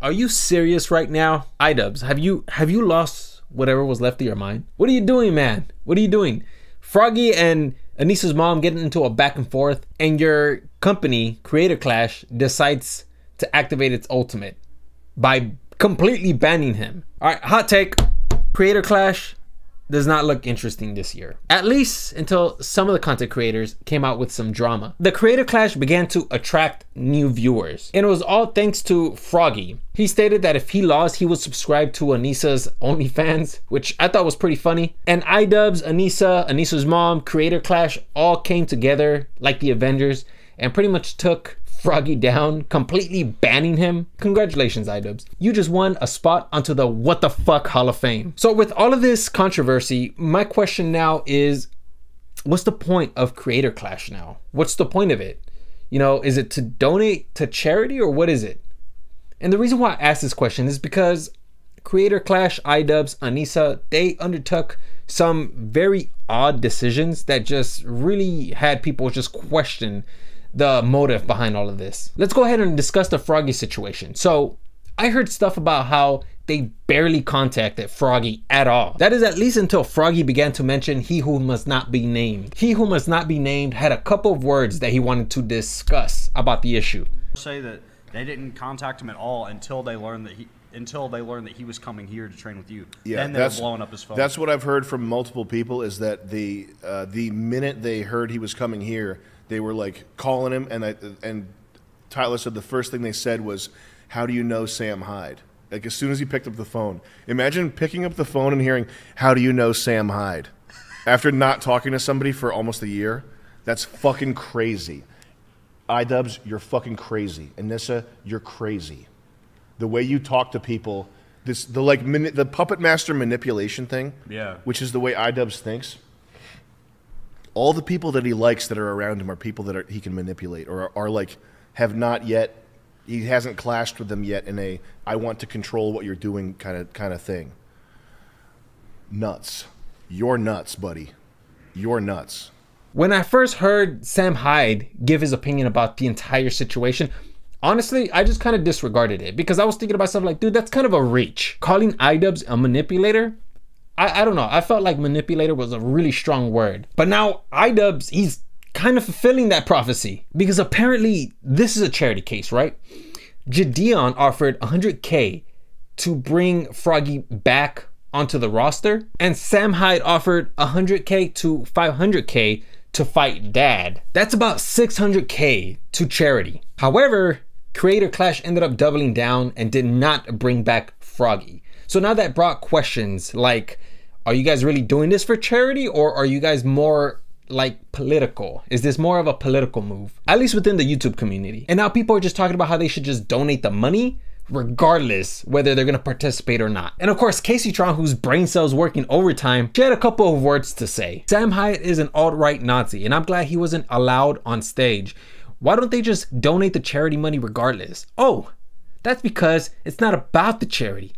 Are you serious right now? iDubbbz, have you lost whatever was left of your mind? What are you doing, man? What are you doing? Froggy and Anissa's mom getting into a back and forth, and your company, Creator Clash, decides to activate its ultimate by completely banning him. All right, hot take. Creator Clash does not look interesting this year. At least until some of the content creators came out with some drama. The Creator Clash began to attract new viewers, and it was all thanks to Froggy. He stated that if he lost, he would subscribe to Anissa's OnlyFans, which I thought was pretty funny. And iDubbbz, Anissa's mom, Creator Clash all came together like the Avengers and pretty much took Froggy down, completely banning him. Congratulations, iDubbbz. You just won a spot onto the What the Fuck Hall of Fame. So with all of this controversy, my question now is, what's the point of Creator Clash now? What's the point of it? You know, is it to donate to charity or what is it? And the reason why I ask this question is because Creator Clash, iDubbbz, Anissa, they undertook some very odd decisions that just really had people just question the motive behind all of this. Let's go ahead and discuss the Froggy situation. So I heard stuff about how they barely contacted Froggy at all. That is at least until Froggy began to mention he who must not be named. He who must not be named had a couple of words that he wanted to discuss about the issue. Say that they didn't contact him at all until they learned that he was coming here to train with you. Yeah, then they were blowing up his phone. That's what I've heard from multiple people, is that the minute they heard he was coming here, they were like calling him, and Tyler said the first thing they said was, "How do you know Sam Hyde?" Like as soon as he picked up the phone. Imagine picking up the phone and hearing, "How do you know Sam Hyde?" After not talking to somebody for almost a year. That's fucking crazy. iDubbbz, you're fucking crazy. Anissa, you're crazy. The way you talk to people, the puppet master manipulation thing, yeah, which is the way iDubbbz thinks. All the people that he likes that are around him are people that he can manipulate, or are like, have not yet, he hasn't clashed with them yet in a I want to control what you're doing kind of thing. Nuts. You're nuts, buddy. You're nuts. When I first heard Sam Hyde give his opinion about the entire situation, honestly, I just kind of disregarded it because I was thinking about stuff like, dude, that's kind of a reach. Calling iDubbbz a manipulator, I don't know. I felt like manipulator was a really strong word. But now iDubbbz, he's kind of fulfilling that prophecy because apparently this is a charity case, right? Gideon offered 100K to bring Froggy back onto the roster, and Sam Hyde offered 100K to 500K to fight Dad. That's about 600K to charity. However, Creator Clash ended up doubling down and did not bring back Froggy. So now that brought questions like, are you guys really doing this for charity, or are you guys more like political? Is this more of a political move? At least within the YouTube community. And now people are just talking about how they should just donate the money regardless whether they're gonna participate or not. And of course, Casey Tron, whose brain cells working overtime, she had a couple of words to say. Sam Hyde is an alt-right Nazi, and I'm glad he wasn't allowed on stage. Why don't they just donate the charity money regardless? Oh, that's because it's not about the charity.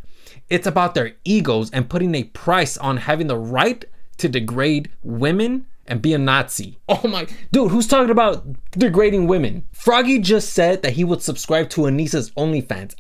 It's about their egos and putting a price on having the right to degrade women and be a Nazi. Oh my, dude, who's talking about degrading women? Froggy just said that he would subscribe to Anissa's OnlyFans.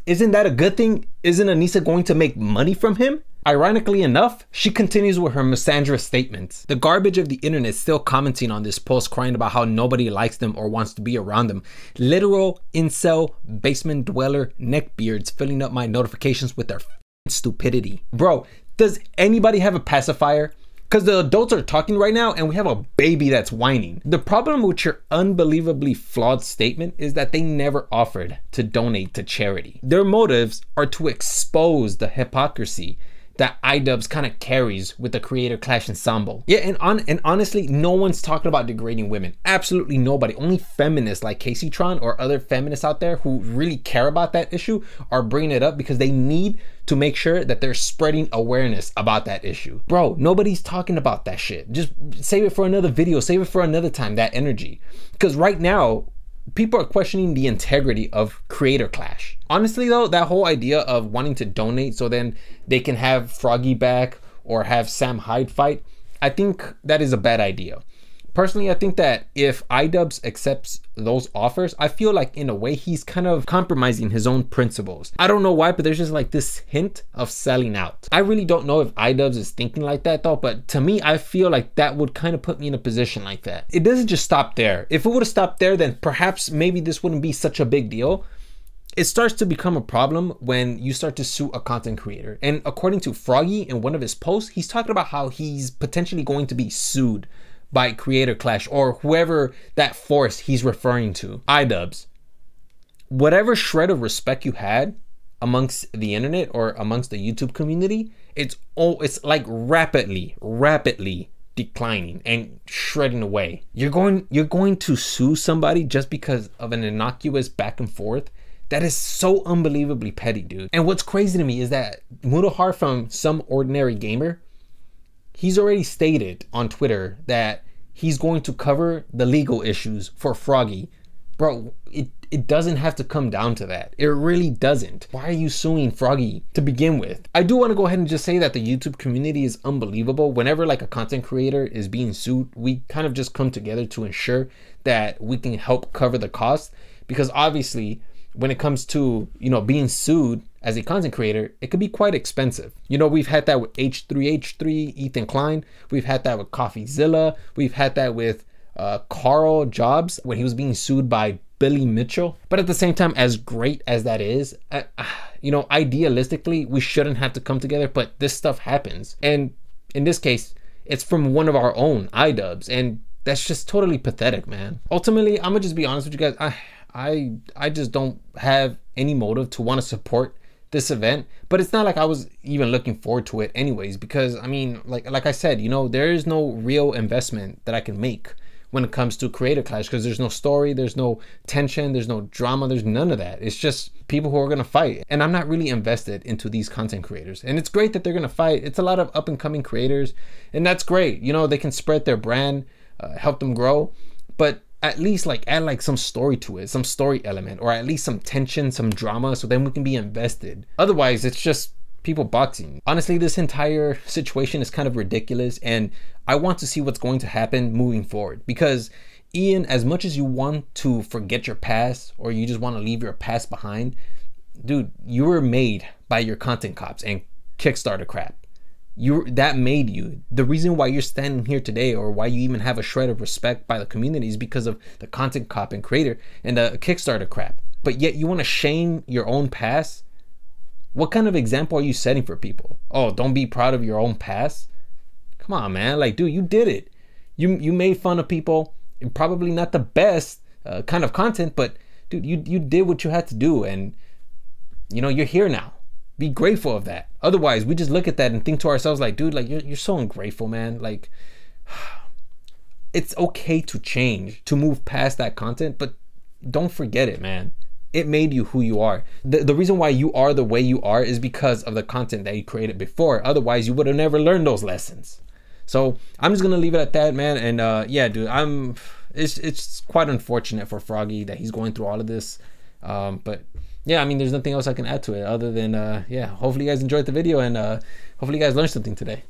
Isn't that a good thing? Isn't Anissa going to make money from him? Ironically enough, she continues with her misandrous statements. The garbage of the internet is still commenting on this post, crying about how nobody likes them or wants to be around them. Literal incel, basement dweller, neckbeards filling up my notifications with their stupidity. Bro, does anybody have a pacifier? Because the adults are talking right now and we have a baby that's whining. The problem with your unbelievably flawed statement is that they never offered to donate to charity. Their motives are to expose the hypocrisy that iDubbbz kind of carries with the Creator Clash ensemble. Yeah, and honestly, no one's talking about degrading women. Absolutely nobody. Only feminists like Casey Tron or other feminists out there who really care about that issue are bringing it up because they need to make sure that they're spreading awareness about that issue. Bro, nobody's talking about that shit. Just save it for another video, save it for another time, that energy. Because right now, people are questioning the integrity of Creator Clash. Honestly though, that whole idea of wanting to donate so then they can have Froggy back or have Sam Hyde fight, I think that is a bad idea. Personally, I think that if iDubbbz accepts those offers, I feel like in a way he's kind of compromising his own principles. I don't know why, but there's just like this hint of selling out. I really don't know if iDubbbz is thinking like that though, but to me, I feel like that would kind of put me in a position like that. It doesn't just stop there. If it would have stopped there, then perhaps maybe this wouldn't be such a big deal. It starts to become a problem when you start to sue a content creator. And according to Froggy in one of his posts, he's talking about how he's potentially going to be sued by Creator Clash or whoever that force he's referring to. iDubbbz, whatever shred of respect you had amongst the internet or amongst the YouTube community, it's like rapidly declining and shredding away. You're going to sue somebody just because of an innocuous back and forth? That is so unbelievably petty, dude. And what's crazy to me is that Mudahar from Some Ordinary Gamer, he's already stated on Twitter that he's going to cover the legal issues for Froggy. Bro, it doesn't have to come down to that. It really doesn't. Why are you suing Froggy to begin with? I do want to go ahead and just say that the YouTube community is unbelievable. Whenever like a content creator is being sued, we kind of just come together to ensure that we can help cover the cost, because obviously when it comes to, you know, being sued as a content creator, it could be quite expensive. You know, we've had that with H3H3, Ethan Klein. We've had that with CoffeeZilla. We've had that with Carl Jobs when he was being sued by Billy Mitchell. But at the same time, as great as that is, you know, idealistically, we shouldn't have to come together, but this stuff happens. And in this case, it's from one of our own, iDubbbz, and that's just totally pathetic, man. Ultimately, I'm gonna just be honest with you guys. I just don't have any motive to want to support this event, but it's not like I was even looking forward to it anyways, because I mean, like I said, you know, there is no real investment that I can make when it comes to Creator Clash, because there's no story, there's no tension, there's no drama, there's none of that. It's just people who are gonna fight, and I'm not really invested into these content creators. And it's great that they're gonna fight. It's a lot of up and coming creators, and that's great. You know, they can spread their brand, help them grow, but at least like add like some story to it, some story element, or at least some tension, some drama, so then we can be invested. Otherwise, it's just people boxing. Honestly, this entire situation is kind of ridiculous, and I want to see what's going to happen moving forward, because Ian, as much as you want to forget your past or you just want to leave your past behind, dude, you were made by your content cops and Kickstarter crap. That made you. The reason why you're standing here today, or why you even have a shred of respect by the community, is because of the content cop and creator and the Kickstarter crap. But yet you want to shame your own past? What kind of example are you setting for people? Oh, don't be proud of your own past? Come on, man. Like, dude, you did it. You made fun of people. Probably not the best kind of content, but dude, you did what you had to do, and you know, you're here now. Be grateful of that. Otherwise, we just look at that and think to ourselves like, dude, like you're so ungrateful, man. Like, it's okay to change, to move past that content, but don't forget it, man. It made you who you are. The reason why you are the way you are is because of the content that you created before. Otherwise, you would have never learned those lessons. So I'm just gonna leave it at that, man. And yeah, dude, it's quite unfortunate for Froggy that he's going through all of this. But yeah, I mean, there's nothing else I can add to it other than yeah, hopefully you guys enjoyed the video, and hopefully you guys learned something today.